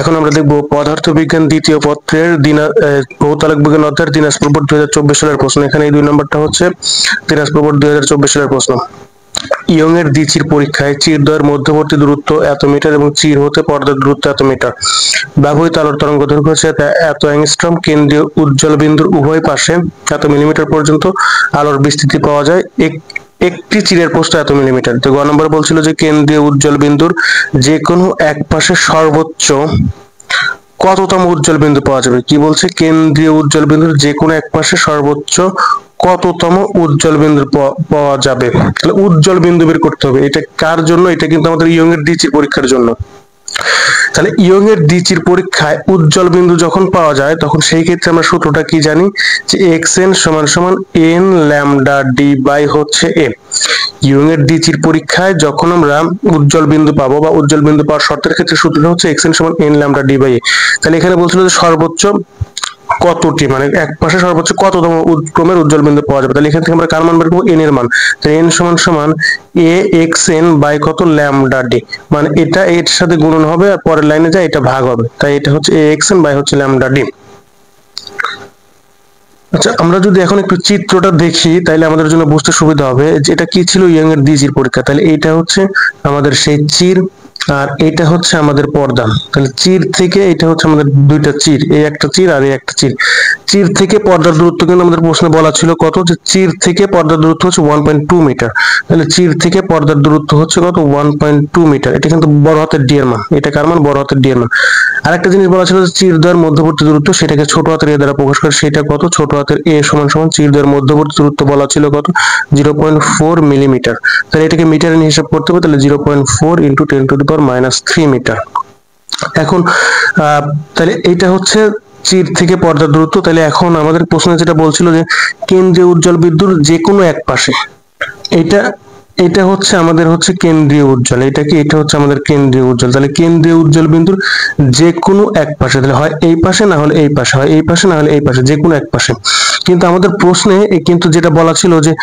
এখন আমরা দেখব পদার্থবিজ্ঞান দ্বিতীয় পত্রের ভৌতালক বিজ্ঞান অধ্যায়ের দিনাজপুর বোর্ড 2024 সালের প্রশ্ন। এখানে এই 2 নম্বরটা হচ্ছে দিনাজপুর বোর্ড 2024 সালের প্রশ্ন। ইয়ং এর দ্বিচির পরীক্ষায় চিরদ্বয়ের মধ্যবর্তী দূরত্ব এত মিটার এবং চির হতে পর্দার দূরত্ব এত মিটার। ব্যবহৃত আলোর তরঙ্গ দৈর্ঘ্য হচ্ছে এত অ্যাংস্ট্রম। কেন্দ্রীয় উজ্জ্বল বিন্দুর উভয় পাশে এত মিলিমিটার পর্যন্ত আলোর বিস্তৃতি পাওয়া যায়। একটি চিরের প্রস্থ এত মিলিমিটার। তো গ নম্বর বলছিল যে কেন্দ্রীয় উজ্জ্বল বিন্দুর যে কোনো এক পাশে সর্বোচ্চ কততম উজ্জ্বল বিন্দু পাওয়া যাবে। কি বলছে? কেন্দ্রীয় উজ্জ্বল বিন্দুর যে কোনো এক পাশে সর্বোচ্চ কততম উজ্জ্বল বিন্দু পাওয়া যাবে। তাহলে উজ্জ্বল বিন্দু বের করতে হবে। এটা কার জন্য? এটা কিন্তু আমাদের ইয়ং এর দ্বিচির পরীক্ষার জন্য। তাহলে ইয়ং এর দ্বিচির পরীক্ষায় উজ্জ্বল বিন্দু যখন পাওয়া যায় তখন সেই ক্ষেত্রে আমরা সূত্রটা কি জানি যে xn সমান সমান n ল্যামডা ডি বাই হচ্ছে a। ইয়ং এর দ্বিচির পরীক্ষায় যখন আমরা উজ্জ্বল বিন্দু পাবো বা উজ্জ্বল বিন্দু পাওয়ার শর্তের ক্ষেত্রে সূত্রটা হচ্ছে xn সমান n lambda D by a। তাহলে এখানে বলছিল যে সর্বোচ্চ কতটি, মানে এক পাশে সর্বোচ্চ কততম ক্রমের উজ্জ্বল বিন্দু পাওয়া যাবে। তাহলে এখান থেকে আমরা কার মান বের করবো? n এর মান। তাহলে n সমান সমান a xn বাই কত ল্যামডা ডি, মানে এটা এর সাথে গুণন হবে আর পরের লাইনে যায় এটা ভাগ হবে, তাই এটা হচ্ছে a xn বাই হচ্ছে ল্যামডা ডি। আচ্ছা, আমরা যদি এখন একটু চিত্রটা দেখি তাহলে আমাদের জন্য বুঝতে সুবিধা হবে যে এটা কি ছিল ইয়ং এর দ্বিচির পরীক্ষা। তাহলে এইটা হচ্ছে আমাদের সেই চির আর এটা হচ্ছে আমাদের পর্দা। তাহলে চির থেকে এটা হচ্ছে আমাদের দুইটা চির, এই একটা চির আর এই একটা চির। চির থেকে পর্দার দূরত্ব কিন্তু আমাদের প্রশ্নে বলা ছিল কত, যে চির থেকে পর্দার দূরত্ব হচ্ছে 1.2 মিটার। তাহলে চির থেকে পর্দার দূরত্ব হচ্ছে কত? 1.2 মিটার। এটা কিন্তু বড় হাতের ডি এর মান। এটা কার মান? বড় হাতের ডি এর মান। আরেকটা জিনিস বলা ছিল যে চিরদ্বয়ের মধ্যবর্তী দূরত্ব, সেটাকে ছোট হাতের এ দ্বারা প্রকাশ করে, সেটা কত? ছোট হাতের এ সমান সমান চিরদ্বয়ের মধ্যবর্তী দূরত্ব বলা ছিল কত? 0.4 মিলিমিটার। তাহলে এটাকে মিটারে নিয়ে হিসাব করতে হবে। তাহলে 0.4 ইন্টু 10⁻³ মিটার। এখন তাহলে এটা হচ্ছে চির থেকে পর্দার দূরত্ব। তাহলে এখন আমাদের প্রশ্নে যেটা বলছিল যে কেন্দ্রীয় উজ্জ্বল বিন্দুর যে কোনো এক পাশে, এটা এটা হচ্ছে আমাদের হচ্ছে কেন্দ্রীয় উজ্জ্বল। এটা কি? এটা হচ্ছে আমাদের কেন্দ্রীয় উজ্জ্বল। তাহলে কেন্দ্রীয় উজ্জ্বল বিন্দুর যে কোনো এক পাশে, তাহলে হয় এই পাশে না হলে এই পাশে, হয় এই পাশে না হলে এই পাশে, যে কোনো এক পাশে। কিন্তু আমাদের প্রশ্নে কিন্তু যেটা বলা ছিল যে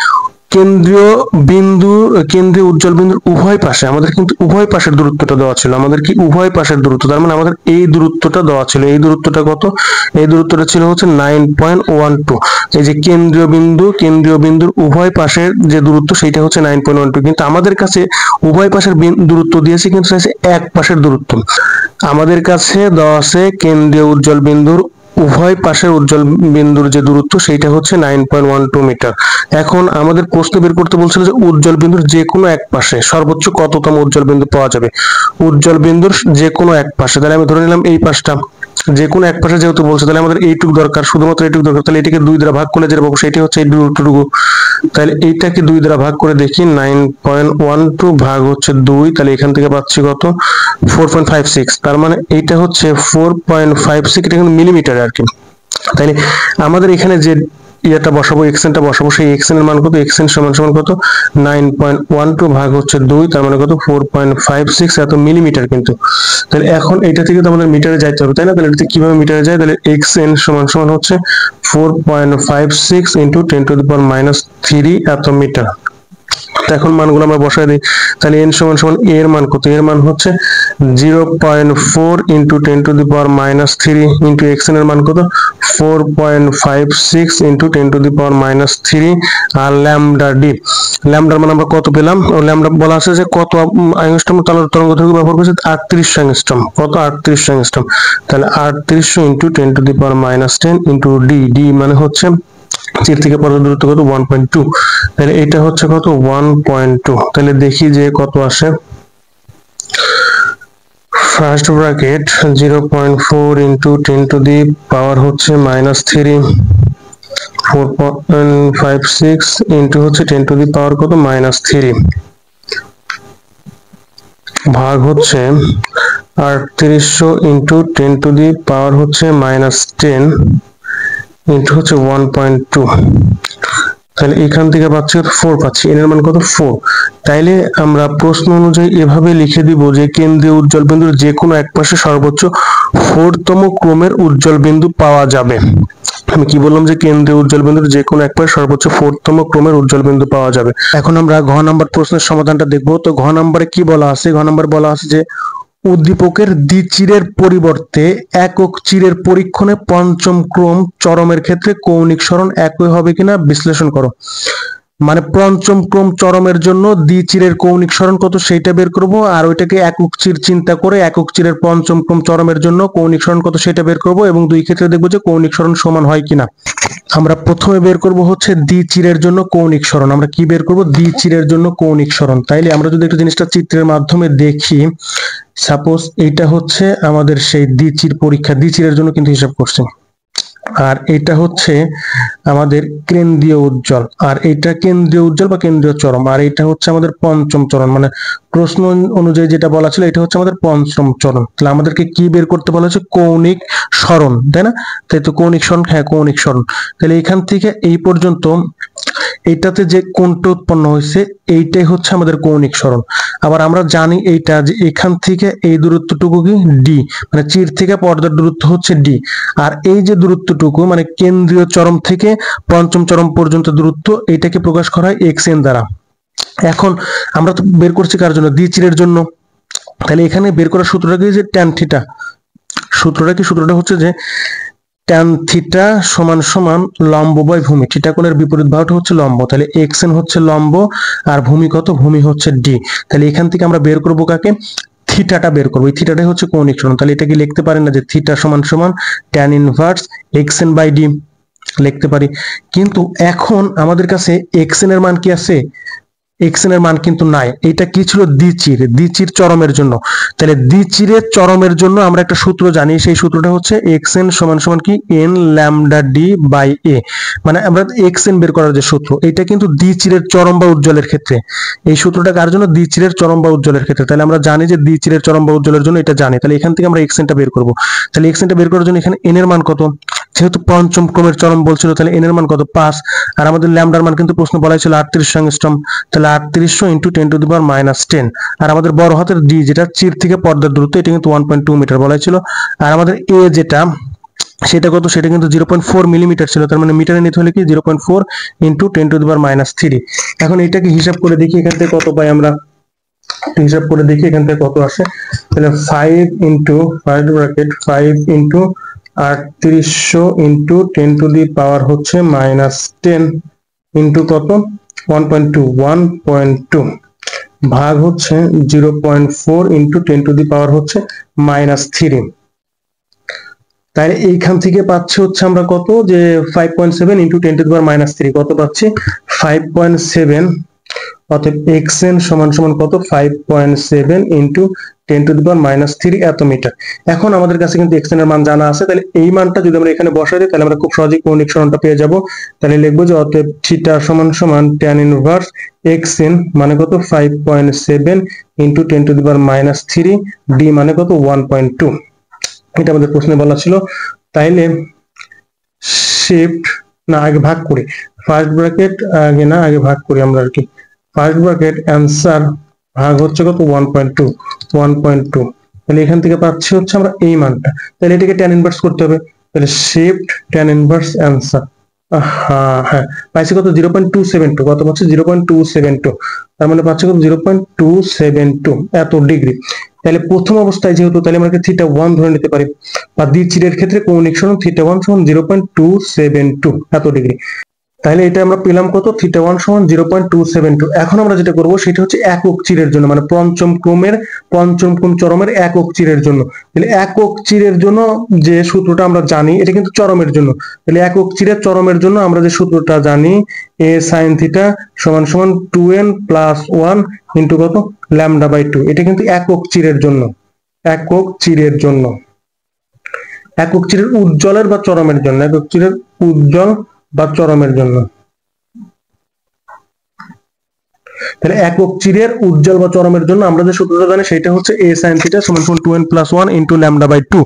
কেন্দ্রীয় বিন্দু, কেন্দ্রীয় উজ্জ্বল বিন্দুর উভয় পাশে, আমাদের কিন্তু উভয় পাশের দূরত্বটা দেওয়া ছিল। আমাদের কি? উভয় পাশের দূরত্ব। তার মানে আমাদের এই দূরত্বটা দেওয়া ছিল। এই দূরত্বটা কত? এই দূরত্বটা ছিল হচ্ছে 9.12। এই যে কেন্দ্রীয় বিন্দু, কেন্দ্রীয় বিন্দুর উভয় পাশের যে দূরত্ব সেটা হচ্ছে 9.12। কিন্তু আমাদের কাছে উভয় পাশের দূরত্ব দিয়েছে, কিন্তু চাইছে এক পাশের দূরত্ব। আমাদের কাছে দেওয়া আছে কেন্দ্রীয় উজ্জ্বল বিন্দুর উভয় পাশের উজ্জ্বল বিন্দুর যে দূরত্ব সেইটা হচ্ছে 9.12 মিটার। এখন আমাদের প্রশ্ন বের করতে বলছিল যে উজ্জ্বল বিন্দুর যে কোনো এক পাশে সর্বোচ্চ কততম উজ্জ্বল বিন্দু পাওয়া যাবে। উজ্জ্বল বিন্দুর যে কোনো এক পাশে, তাহলে আমি ধরে নিলাম এই পাশটা, যে কোনো এক পাশে যেহেতু বলছে তাহলে আমাদের এইটুকু দরকার, শুধুমাত্র এইটুকু দরকার। তাহলে এটাকে 2 দ্বারা ভাগ করলে যেটা পাবো সেটা হচ্ছে এই দূরত্বটুকু। তাহলে এইটাকে 2 দ্বারা ভাগ করে দেখি, 9.12 ভাগ হচ্ছে 2, তাহলে এখান থেকে পাচ্ছি কত? 4.56। তার মানে এইটা হচ্ছে 4.56, এটা কিন্তু মিলিমিটারে আর কি। তাইলে আমাদের এখানে যে এটা বসাবো, এক্সএনটা বসাবো, সেই এক্সএন এর মান কত? এক্সএন সমান সমান কত? 9.12 ভাগ হচ্ছে 2, তার মানে কত? 4.56 এত মিলিমিটার কিন্তু। তাহলে এখন এটা থেকে তো আমাদের মিটারে যাইতে হবে, তাই না? তাহলে এটা কিভাবে মিটারে যায়? তাহলে xn সমান সমান হচ্ছে 4.56 ইন্টু 10⁻³ এত মিটার। এখন মানগুলো আমরা বসাই দিই। তাহলে n সমান সমান a এর মান কত? এর মান হচ্ছে 0.4 ইন্টু 10⁻³ ইন্টু xn এর মান কত? 4.56 ইন্টু 10⁻³ আর ল্যামডা ডি। ল্যামডার মান আমরা কত পেলাম? ল্যামডা বলা আছে যে কত অ্যাংস্ট্রম তরঙ্গ দৈর্ঘ্য ব্যবহার করেছে? 3800 অ্যাংস্ট্রম। কত? 3800 অ্যাংস্ট্রম। তাহলে 3800 ইন্টু 10⁻10 ইন্টু ডি। ডি মানে হচ্ছে চির থেকে পর্দার দূরত্ব কত? 1.2। তাহলে এটা হচ্ছে কত? 1.2। তাহলে দেখি যে কত আসে। ফার্স্ট ব্র্যাকেট 0.4 ইন্টু 10⁻³ হচ্ছে -3, 4.56 ইন্টু হচ্ছে 10⁻³ কত? -3 ভাগ হচ্ছে 3800 ইন্টু 10⁻³ হচ্ছে -10 ইন্টু হচ্ছে 1.2। তাহলে এখান থেকে পাচ্ছি 4 পাচ্ছি, এর মান কত? 4। তাইলে আমরা প্রশ্ন অনুযায়ী এভাবে লিখে দিব যে কেন্দ্রীয় উজ্জ্বল বিন্দুর যে কোনো এক পাশে সর্বোচ্চ 4তম ক্রমের উজ্জ্বল বিন্দু পাওয়া যাবে। আমি কি বললাম? যে কেন্দ্রীয় উজ্জ্বল বিন্দুর যে কোনো এক পাশে সর্বোচ্চ 4তম ক্রমের উজ্জ্বল বিন্দু পাওয়া যাবে। এখন আমরা ঘ নাম্বার প্রশ্নের সমাধানটা দেখব। তো ঘ নাম্বারে কি বলা আছে? ঘ নাম্বার বলা আছে যে উদ্দীপকের দ্বিচিরের পরিবর্তে একক চিরের পরীক্ষণে পঞ্চম ক্রম চরমের ক্ষেত্রে কৌণিক সরণ একই হবে কিনা বিশ্লেষণ করো। মানে পঞ্চম ক্রম চরমের জন্য দ্বিচিরের কৌণিক সরণ কত সেটা বের করব, আর ওইটাকে একক চির চিন্তা করে একক চিরের পঞ্চম ক্রম চরমের জন্য কৌণিক সরণ কত সেটা বের করব, এবং দুই ক্ষেত্রে দেখবো যে কৌণিক সরণ সমান হয় কিনা। আমরা প্রথমে বের করব হচ্ছে দ্বিচিরের জন্য কৌণিক সরণ। আমরা কি বের করব? দ্বিচিরের জন্য কৌণিক সরণ। তাইলে আমরা যদি একটা জিনিসটা চিত্রের মাধ্যমে দেখি, সাপোজ এইটা হচ্ছে আমাদের সেই দ্বিচির পরীক্ষা, দ্বিচিরের জন্য কিন্তু হিসাব করছি, আর এটা হচ্ছে আমাদের কেন্দ্রীয় উজ্জ্বল, আর এটা কেন্দ্রীয় উজ্জ্বল বা কেন্দ্রীয় চরম, আর এটা হচ্ছে আমাদের পঞ্চম চরণ। মানে প্রশ্ন অনুযায়ী যেটা বলা ছিল এটা হচ্ছে আমাদের পঞ্চম চরণ। তাহলে আমাদেরকে কি বের করতে বলা হচ্ছে? কৌণিক সরণ, তাই না? তাই তো কৌণিক সরণ, হ্যাঁ কৌণিক সরণ। তাহলে এখান থেকে এই পর্যন্ত এইটাতে যে কোণটা উৎপন্ন হয়েছে এইটাই হচ্ছে আমাদের কৌণিক সরণ। আবার আমরা জানি এইটা যে এখান থেকে এই দূরত্বটুকু কি ডি, মানে চির থেকে পর্দার দূরত্ব হচ্ছে ডি, আর এই যে দূরত্বটুকু মানে কেন্দ্রীয় চরম থেকে পঞ্চম চরম পর্যন্ত দূরত্ব, এটাকে প্রকাশ করা হয় এক্স এন দ্বারা। এখন আমরা তো বের করছি কার জন্য? দ্বিচিরের জন্য। তাহলে এখানে বের করার সূত্রটা কি? যে ট্যান থিটা। সূত্রটা কি? সূত্রটা হচ্ছে যে ট্যান থিটা সমান সমান লম্ব বাই ভূমি, থিটা কোণের বিপরীত বাহুটা হচ্ছে লম্ব, তাহলে এক্স এন হচ্ছে লম্ব আর ভূমি কত? ভূমি হচ্ছে ডি। তাহলে এখান থেকে আমরা বের করবো কাকে? থিটাটা বের করবো। এই থিটাটাই হচ্ছে কৌণিক সরণ। তাহলে এটা কি লিখতে পারি না যে থিটা সমান সমান tan inverse X N by D? লিখতে পারি। কিন্তু এখন আমাদের কাছে এক্স এন এর মান কি আছে? এক্স এন এর মান কিন্তু নাই। এটা কি ছিল? দ্বিচির, দ্বিচির চরমের জন্য। তাহলে দ্বিচিরের চরমের জন্য আমরা একটা সূত্র জানি, সেই সূত্রটা হচ্ছে এক্স এন সমান সমান কি? এন ল্যামডা ডি বাই এ। মানে আমরা এক্স এন বের করার যে সূত্র, এটা কিন্তু দ্বিচিরের চরম বা উজ্জ্বলের ক্ষেত্রে। এই সূত্রটা কার জন্য? দ্বিচিরের চরম বা উজ্জ্বলের ক্ষেত্রে। তাহলে আমরা জানি যে দ্বিচিরের চরম বা উজ্জ্বলের জন্য এটা জানি। তাহলে এখান থেকে আমরা এক্স এনটা বের করব। তাহলে এক্স এনটা বের করার জন্য এখানে এন এর মান কত? যেহেতু পঞ্চম ক্রমের চরম বলছিল, তাহলে এন এর মান কত? 5। আর আমাদের ল্যামডার মান কিন্তু প্রশ্ন বলা ছিল 38 অ্যাংস্ট্রম। তাহলে 3800 ইন্টু 10⁻⁻10। আর আমাদের বড় হাতের ডি যেটা চির থেকে পর্দার দূরত্ব, এটা কিন্তু 1.2 মিটার বলা ছিল। আর আমাদের এ যেটা, সেটা কত? সেটা কিন্তু 0.4 মিলিমিটার ছিল। তার মানে মিটারে নিতে হলে কি 0.4 ইন্টু 10⁻³ এখন এটাকে হিসাব করে দেখি এখান থেকে কত পাই আমরা। হিসাব করে দেখি এখান থেকে কত আসে। তাহলে 5 ইন্টু 5 ইন্টু 3800 ইন্টু 10⁻⁻10 হচ্ছে -10 ইন্টু কত? 1.2 ভাগ হচ্ছে 0.4 ইন্টু 10⁻³ হচ্ছে -3। তাহলে এইখান থেকে পাচ্ছি হচ্ছে আমরা কত? যে 5.7 ইন্টু 10⁻³ কত পাচ্ছি? 5.7। অতএব xn সমান সমান কত? 5.7 ইন্টু 10⁻³ এত মিটার। এখন আমাদের কাছে কিন্তু xn এর মান জানা আছে। তাহলে এই মানটা যদি আমরা এখানে বসাই দিই, তাহলে আমরা খুব সহজেই কৌণিক সরণটা পেয়ে যাব। তাহলে লিখবো যে অতএব থিটা সমান সমান tan ইনভার্স xn মানে কত? 5.7 ইন্টু 10⁻³ d মানে কত? 1.2। এটা আমাদের প্রশ্নে বলা ছিল। তাইলে শিফট না, আগে ভাগ করি। ফার্স্ট ব্র্যাকেট আগে না, আগে ভাগ করি আমরা আর কি। ফার্স্ট ব্র্যাকেট অ্যান্সার ভাগ হচ্ছে কত? 1.2। তাহলে এখান থেকে পাচ্ছি হচ্ছে আমরা এই মানটা। তাহলে এটাকে tan ইনভার্স করতে হবে। তাহলে শিফট tan ইনভার্স অ্যান্সার, হ্যাঁ পাইছি কত? 0.272। কত পাচ্ছি? 0.272। তার মানে পাচ্ছি কত? 0.272 এত ডিগ্রি। তাহলে প্রথম অবস্থায় যেহেতু, তাহলে আমরা θ1 ধরে নিতে পারি, বা দ্বিচিরের ক্ষেত্রে কৌণিক সরণ θ1 সমান 0.272 এত ডিগ্রি। তাহলে এটা আমরা পেলাম কত? θ1 সমান 0.272। এখন আমরা যেটা করব সেটা হচ্ছে একক চিরের জন্য, মানে পঞ্চম ক্রম চরমের একক চিরের জন্য। তাহলে একক চিরের জন্য যে সূত্রটা আমরা জানি, এটা কিন্তু চরমের জন্য। তাহলে একক চিরের চরমের জন্য আমরা যে সূত্রটা জানি, a sin θ সমান সমান 2n + 1 ইন্টু কত? λ/2। এটা কিন্তু একক চিরের জন্য। একক চিরের জন্য, একক চিরের উজ্জ্বলের বা চরমের জন্য, একক চিরের উজ্জ্বল বা চরমের জন্য। তাহলে একক চিরের উজ্জ্বল বা চরমের জন্য আমরা যে সূত্রটা জানি সেটা হচ্ছে a sin θ সমান 2n + 1 ইন্টু λ/2।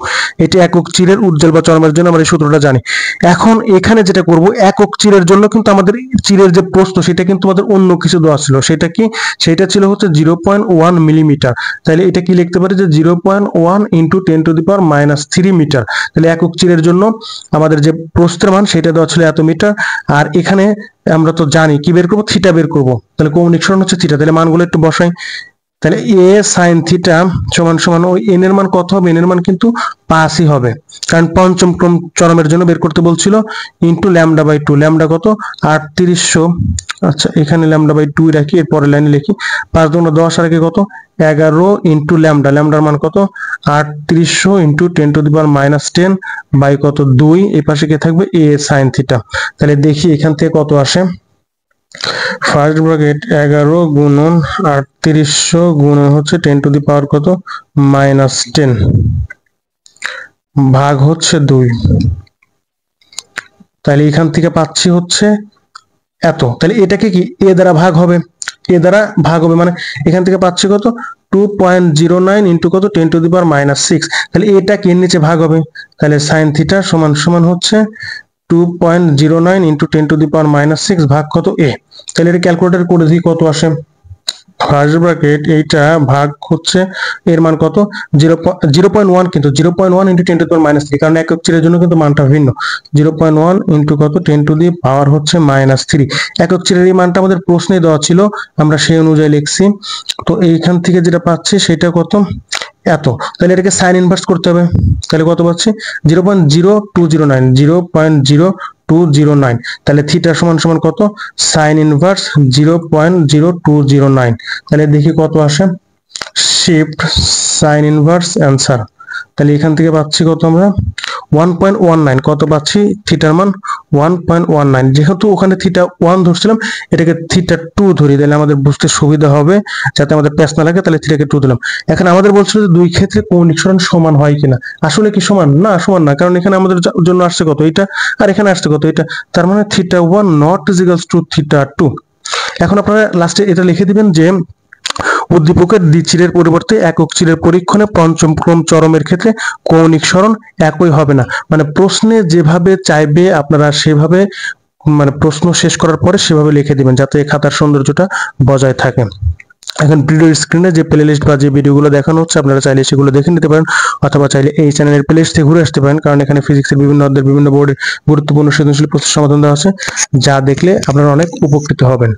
এটি একক চিরের উজ্জ্বল বা চরমের জন্য আমরা এই সূত্রটা জানি। এখন এখানে যেটা করব, একক চিরের জন্য কিন্তু আমাদের চিরের যে প্রস্থ সেটা কিন্তু আমাদের অন্য কিছু দেওয়া ছিল। সেটা কি? সেটা ছিল হচ্ছে 0.1 মিলিমিটার। তাহলে এটা কি লিখতে পারি? যে 0.1 ইন্টু 10⁻³ মিটার। তাহলে একক চিরের জন্য আমাদের যে প্রস্থের মান সেটা দেওয়া ছিল এত মিটার। আর এখানে আমরা তো জানি কি বের করবো? থিটা বের করবো। তাহলে কৌণিক সরণ হচ্ছে থিটা। তাহলে মানগুলো একটু বসাই। তাহলে এ সাইন থিটা সমান সমান ওই এন এর মান কত হবে, এন এর মান কিন্তু 5ই হবে, কারণ পঞ্চম ক্রম চরমের জন্য বের করতে বলছিল, ইন্টু ল্যামডা বাই 2, ল্যামডা কত 3800, আচ্ছা এখানে ল্যামডা বাই 2 রাখি, এর পরের লাইনে লিখি 5 দুগুণে 10 আর আগে কত 11 ইন্টু ল্যামডা, ল্যামডার মান কত 3800 ইন্টু 10⁻10 বাই কত 2, এই পাশে কি থাকবে এ সাইন থিটা। তাহলে দেখি এখান থেকে কত আসে, ফার্স্ট ব্র্যাকেট 11 গুণন 3800 গুণন হচ্ছে 10⁻কত -10 ভাগ হচ্ছে 2, তাহলে এখান থেকে পাচ্ছি হচ্ছে এত। তাহলে এটাকে কি এ দ্বারা ভাগ হবে, এ দ্বারা ভাগ হবে মানে এখান থেকে পাচ্ছি কত 2.09 ইন্টু কত 10⁻6, তাহলে এটা কি এর নিচে ভাগ হবে, তাহলে সাইন থিটা সমান সমান হচ্ছে 2.09 ইন্টু 10⁻6 ভাগ কত এ। তাহলে এটা ক্যালকুলেটর করে দেখি কত আসে, ফার্স্ট ব্র্যাকেট এইটা ভাগ হচ্ছে এর মান কত 0.1, কিন্তু 0.1 ইন্টু 10⁻3, কারণ একক চিরের জন্য কিন্তু মানটা ভিন্ন, 0.1 ইন্টু কত 10⁻⁻³ হচ্ছে -3, একক চিরের এই মানটা আমাদের প্রশ্নে দেওয়া ছিল, আমরা সেই অনুযায়ী লিখছি। তো এইখান থেকে যেটা পাচ্ছি সেটা কত এত, তাহলে এটাকে সাইন ইনভার্স করতে হবে, তাহলে কত পাচ্ছি 0.0209, 0.0209, তাহলে থিটা সমান সমান কত সাইন ইনভার্স 0.0209, তাহলে দেখি কত আসে, শিফট সাইন ইনভার্স অ্যান্সার, তাহলে এখান থেকে পাচ্ছি কত আমরা 1.19, কত পাচ্ছি থিটার মান 1.19, যেহেতু ওখানে থিটা 1 ধরছিলাম এটাকে থিটা 2 ধরি, তাহলে আমাদের বুঝতে সুবিধা হবে, যাতে আমাদের প্যাচ না লাগে, তাহলে থিটাকে 2 দিলাম। এখন আমাদের বলছিল যে দুই ক্ষেত্রে কৌণিক সরণ সমান হয় কিনা, আসলে কি সমান না, সমান না, কারণ এখানে আমাদের জন্য আসছে কত এটা, আর এখানে আসছে কত এটা, তার মানে theta 1 not is equals to theta 2। এখন আপনারা লাস্টে এটা লিখে দিবেন যে উদ্দীপকের দ্বিচিরের পরিবর্তে একক চিরের পরীক্ষণে পঞ্চম ক্রম চরমের ক্ষেত্রে কৌণিক সরণ একই হবে না, মানে প্রশ্নে যেভাবে চাইবে আপনারা সেভাবে মানে প্রশ্ন শেষ করার পরে সেভাবে লিখে দিবেন, যাতে এই খাতার সৌন্দর্যটা বজায় থাকে। এখন ভিডিও স্ক্রিনে যে প্লেলিস্ট বা যে ভিডিওগুলো দেখানো হচ্ছে আপনারা চাইলে সেগুলো দেখে নিতে পারেন, অথবা চাইলে এই চ্যানেলের প্লেলিস্ট থেকে ঘুরে আসতে পারেন, কারণ এখানে ফিজিক্সের বিভিন্ন অধ্যায়ের বিভিন্ন বোর্ডে গুরুত্বপূর্ণ সৃজনশীল প্রশ্নের সমাধান দেওয়া আছে, যা দেখলে আপনারা অনেক উপকৃত হবেন।